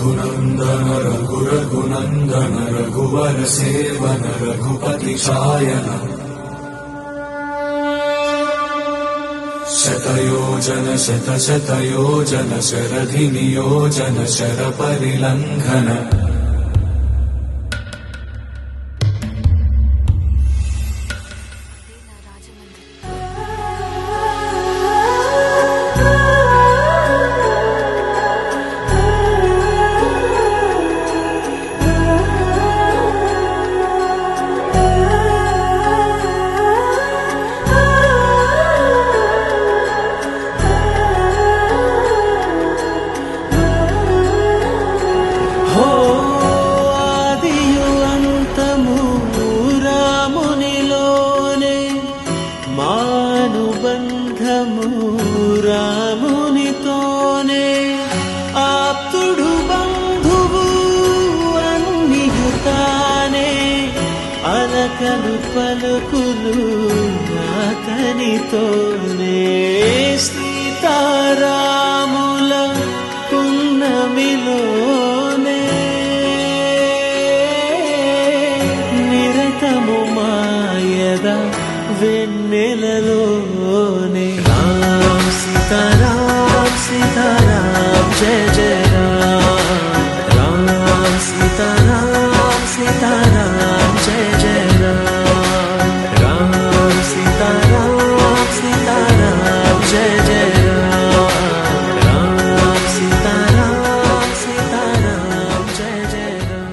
रघुनन्दन रघुरघुनन्दन रघुवर seven Raghupati चायन शतयोजन शतशतयोजन शरधि नियोजन sir परिलंघन రామునితోనే ఆప్తుడు బంధువు అన్నియుతానే అలకలు పలుకులు అతనితోనే సీతారాముల పున్నమిలోనే నిరతము మాయద వెన్నెలలోనే రామ్ सीताराम सीताराम जय जय राम राम सीताराम सीताराम जय जय राम राम सीताराम सीताराम जय जय राम राम सीताराम सीताराम जय जय राम।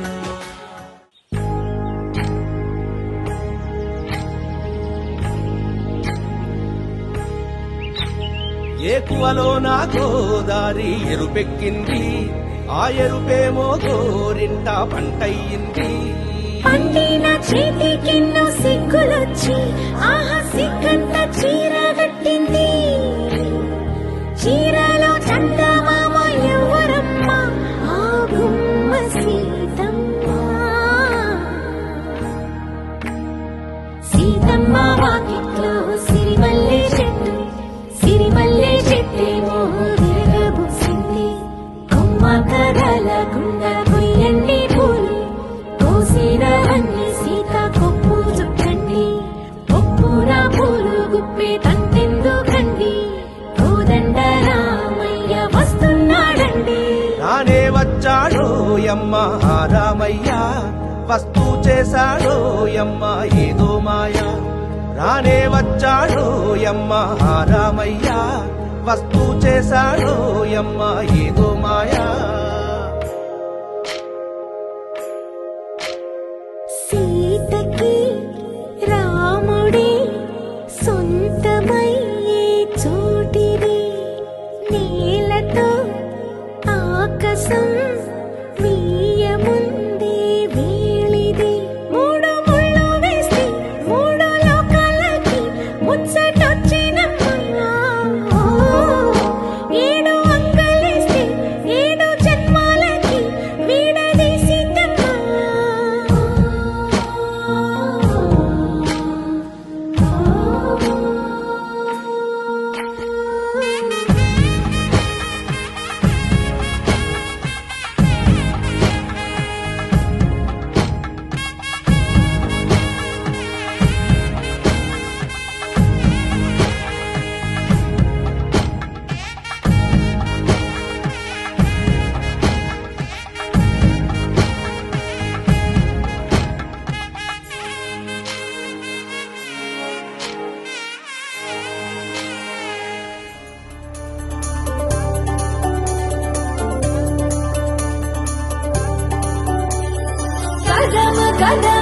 ఏకువలో నా గోదారి ఎరుపెక్కింది ఆ ఎరుపేమో గోరింట పంటయ్యింది పండిన చేతికెన్నో సిగ్గులొచ్చి ఆహా సిగ్గంత చీర కట్టింది చీరలో చందమామ ఎవరమ్మ ఆ గుమ్మ సీతమ్మ సీతమ్మ వాకిట్లో సిరిమల్లె చెట్టు సిరిమల్లె చెట్టేమో విరగబూసింది కొమ్మ కదలకుండా కొయ్యండి పూలు కోసినవన్నీ సీత కొప్పు చుట్టండి కొప్పున పూలు గుప్పే తంతెందుకండి కోదండ రామయ్య వస్తున్నాడండి రానే వచ్చాడో యమ్మ ఆ రామయ్య వస్తూ చేశాడో యమ్మ ఏదో మాయా రానే వచ్చాడో యమ్మ ఆ రామయ్య వస్తూ చేశాడో యమ్మ ఏదో మాయా సీతకి రాముడే సొంతమయ్యే చోటిది నేలతో ఆకాశం వీయముందే వేళిది మూడు ముళ్ళు వేస్తే మూడు లోకాలకి ముచ్చటొచ్చినమ్మా ఏడు అంగలేస్తే ఏడు జన్మాలకి వీడదీసిందమ్మా Kada